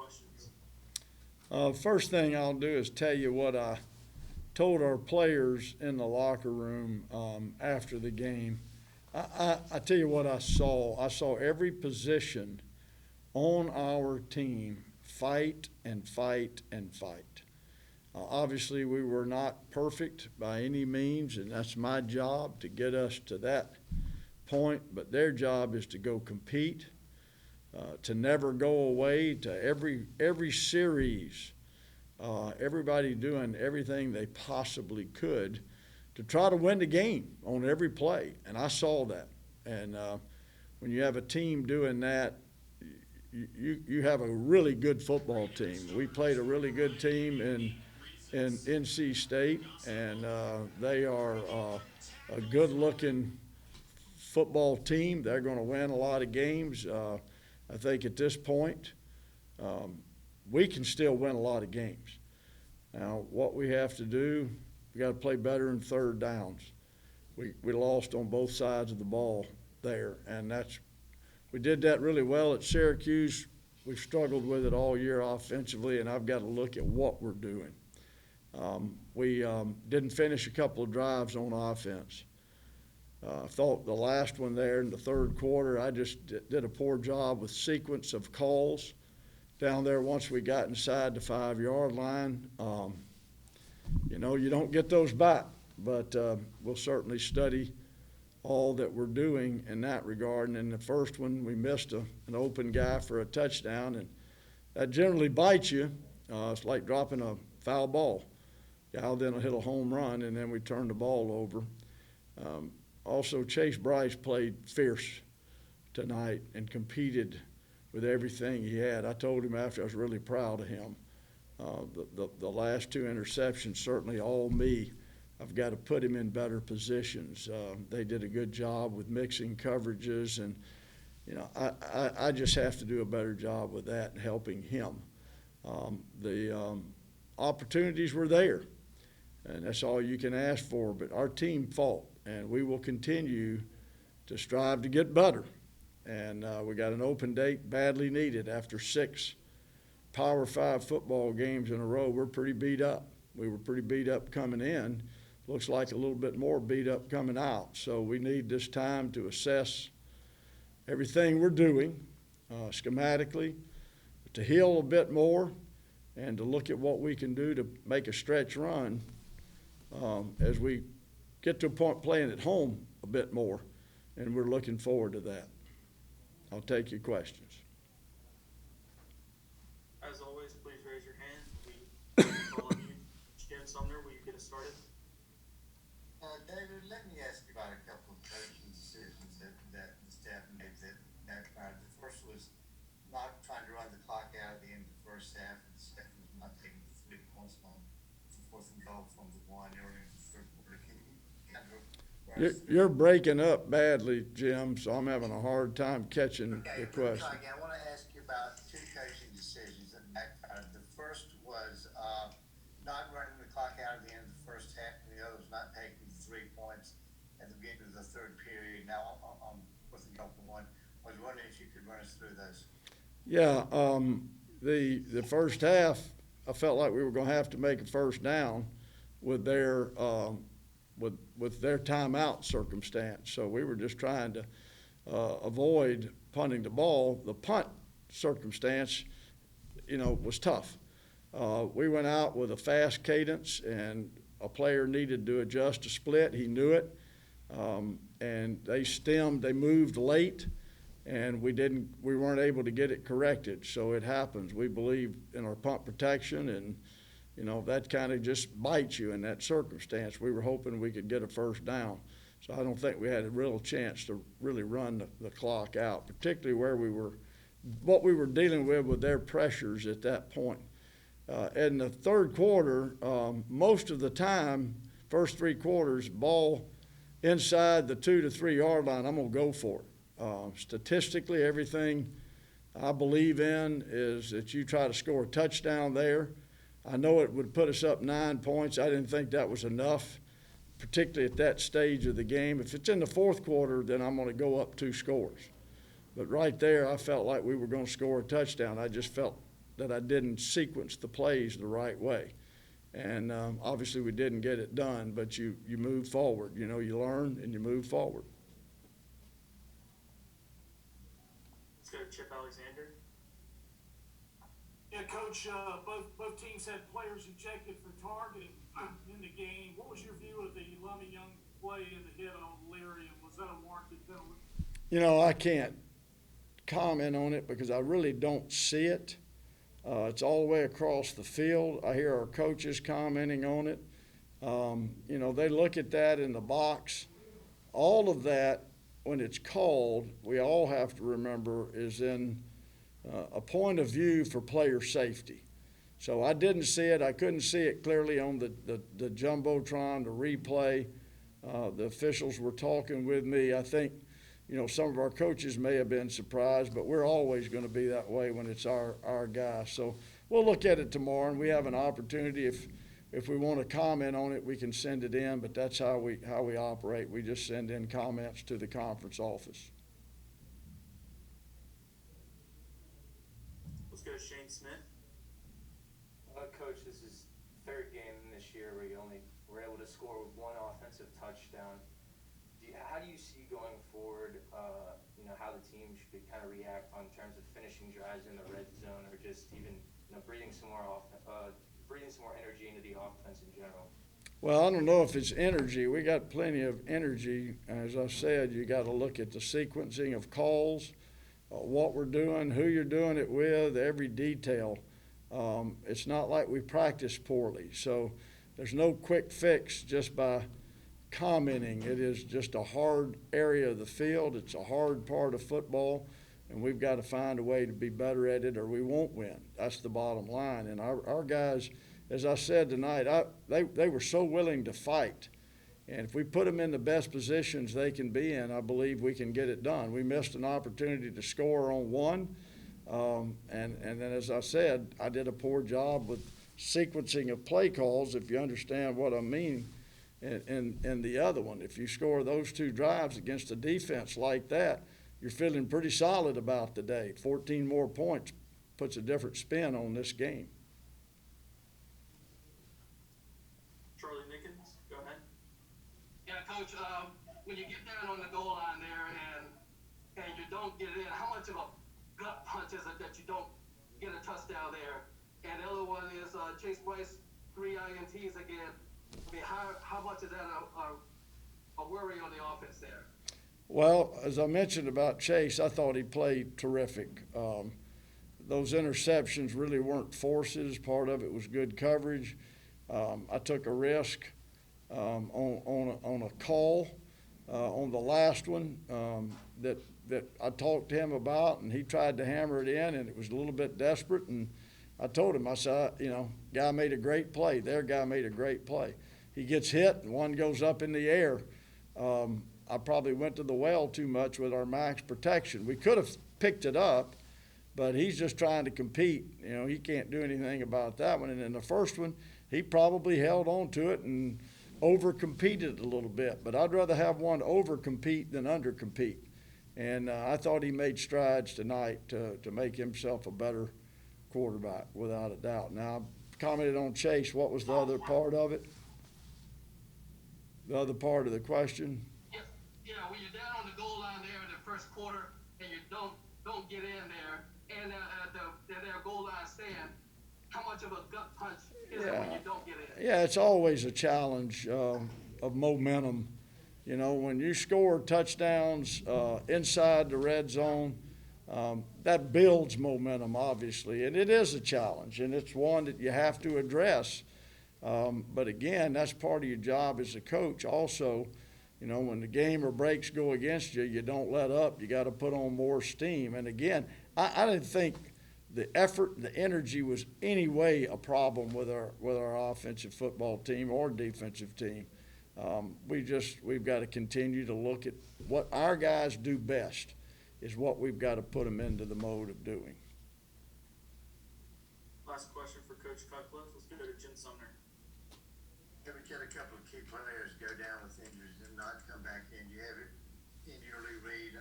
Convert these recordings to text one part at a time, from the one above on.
questions. First thing I'll do is tell you what I told our players in the locker room after the game. I tell you what I saw. I saw every position on our team fight and fight and fight. Obviously, we were not perfect by any means, and that's my job to get us to that point. But their job is to go compete, to never go away, to every series, everybody doing everything they possibly could to try to win the game on every play. And I saw that. And when you have a team doing that, you have a really good football team. We played a really good team in NC State, and they are a good-looking football team. They're going to win a lot of games. I think at this point, we can still win a lot of games. Now, what we have to do, we got to play better in third downs. We lost on both sides of the ball there, and we did that really well at Syracuse. We've struggled with it all year offensively, and I've got to look at what we're doing. We didn't finish a couple of drives on offense. I thought the last one there in the third quarter, I just did a poor job with sequence of calls down there once we got inside the 5-yard line. You don't get those back, but we'll certainly study all that we're doing in that regard. And in the first one, we missed an open guy for a touchdown, and that generally bites you. It's like dropping a foul ball. Guy then will hit a home run, and then we turn the ball over. Also, Chase Bryce played fierce tonight and competed with everything he had. I told him after I was really proud of him. The last 2 interceptions, certainly all me. I've got to put him in better positions. They did a good job with mixing coverages, and I just have to do a better job with that and helping him. The opportunities were there, and that's all you can ask for. But our team fought, and we will continue to strive to get better. And we got an open date badly needed after 6 Power 5 football games in a row. We're pretty beat up. We were pretty beat up coming in. Looks like a little bit more beat up coming out. So we need this time to assess everything we're doing schematically, to heal a bit more, and to look at what we can do to make a stretch run as we get to a point playing at home a bit more, and we're looking forward to that. I'll take your questions. As always, please raise your hand. We call on you. Jim Sumner, will you get us started? David, let me ask you about a couple of coaching decisions that the staff made that the first was not trying to run the clock out at the end of the first half, and the second was not taking the 3 points on the 4th and goal from the 1 early in the third quarter. Can you kind of You're breaking up badly, Jim, so I'm having a hard time catching the question. Again, I want to ask you about 2 coaching decisions that backfired. The first was not running the clock out at the end of the first half, and the other was not taking 3 points at the beginning of the third period. Now, on 4th and goal for 1, I was wondering if you could run us through those. Yeah, the first half, I felt like we were going to have to make a first down with their with their timeout circumstance. So we were just trying to avoid punting the ball. The punt circumstance, was tough. We went out with a fast cadence, and a player needed to adjust to split. He knew it, and they moved late, and we weren't able to get it corrected. So it happens. We believe in our punt protection, and that kind of just bites you in that circumstance. We were hoping we could get a first down. So I don't think we had a real chance to really run the clock out, particularly what we were dealing with their pressures at that point. In the third quarter, most of the time, first 3 quarters, ball inside the 2 to 3 yard line, I'm going to go for it. Statistically, everything I believe in is that you try to score a touchdown there. I know it would put us up 9 points. I didn't think that was enough, particularly at that stage of the game. If it's in the fourth quarter, then I'm going to go up 2 scores. But right there, I felt like we were going to score a touchdown. I just felt that I didn't sequence the plays the right way. And obviously we didn't get it done, but you move forward. You know, you learn and you move forward. Let's go to Chip Alexander. Yeah, Coach, both teams had players ejected for targeting in the game. What was your view of the Lummy Young play in the hit on Leary, and was that a warranted penalty? You know, I can't comment on it because I really don't see it. It's all the way across the field. I hear our coaches commenting on it. You know, they look at that in the box. All of that, when it's called, we all have to remember is in a point of view for player safety. So I didn't see it. I couldn't see it clearly on the Jumbotron, the replay. The officials were talking with me. I think, you know, some of our coaches may have been surprised, but we're always going to be that way when it's our guy. So we'll look at it tomorrow, and we have an opportunity. If we want to comment on it, we can send it in, but that's how we operate. We just send in comments to the conference office. Let's go to Shane Smith. Coach, this is third game this year where you only were able to score with one offensive touchdown. How do you see going forward, you know, how the team should kind of react in terms of finishing drives in the red zone, or just even, you know, breathing some more energy into the offense in general? Well, I don't know if it's energy. We got plenty of energy. As I said, you got to look at the sequencing of calls, what we're doing, who you're doing it with, every detail. It's not like we practice poorly. So there's no quick fix just by commenting. It is just a hard area of the field. It's a hard part of football, and we've got to find a way to be better at it or we won't win. That's the bottom line. And our guys, as I said tonight, they were so willing to fight. And if we put them in the best positions they can be in, I believe we can get it done. We missed an opportunity to score on one. And then, as I said, I did a poor job with sequencing of play calls, if you understand what I mean. And the other one, if you score those two drives against a defense like that, you're feeling pretty solid about the day. 14 more points puts a different spin on this game. Charlie Nickens, go ahead. Yeah, Coach, when you get down on the goal line there and you don't get it in, how much of a gut punch is it that you don't get a touchdown there? And the other one is Chase Bryce, 3 INTs again. I mean, how much is that a worry on the offense there? Well, as I mentioned about Chase, I thought he played terrific. Those interceptions really weren't forces. Part of it was good coverage. I took a risk on a call on the last one that I talked to him about, and he tried to hammer it in, and it was a little bit desperate. And I told him, I said, you know, guy made a great play. Their guy made a great play. He gets hit, and one goes up in the air. I probably went to the well too much with our max protection. We could have picked it up, but he's just trying to compete. You know, he can't do anything about that one. And in the first one, he probably held on to it and over-competed a little bit. But I'd rather have one over-compete than under-compete. And I thought he made strides tonight to make himself a better quarterback, without a doubt. Now, I commented on Chase. What was the other part of it? The other part of the question? Yeah, when you're down on the goal line there in the first quarter and you don't get in there, and at their goal line stand, how much of a gut punch is it when you don't get in? Yeah, it's always a challenge of momentum. You know, when you score touchdowns inside the red zone, that builds momentum, obviously, and it is a challenge, and it's one that you have to address. But again, that's part of your job as a coach. Also, you know, when the game or breaks go against you, you don't let up. You got to put on more steam. And again, I didn't think the effort and the energy was any way a problem with our offensive football team or defensive team. We've got to continue to look at what our guys do best is what we've got to put them into the mode of doing. Last question for Coach Cutcliffe. Let's go to Jim Sumner. Yeah, we had a couple of key players go down with injuries and not come back in. You have it in your early read,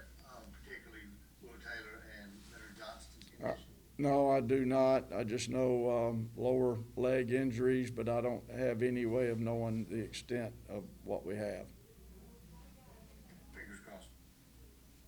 particularly Will Taylor and Leonard Johnston's condition. No, I do not. I just know lower leg injuries, but I don't have any way of knowing the extent of what we have.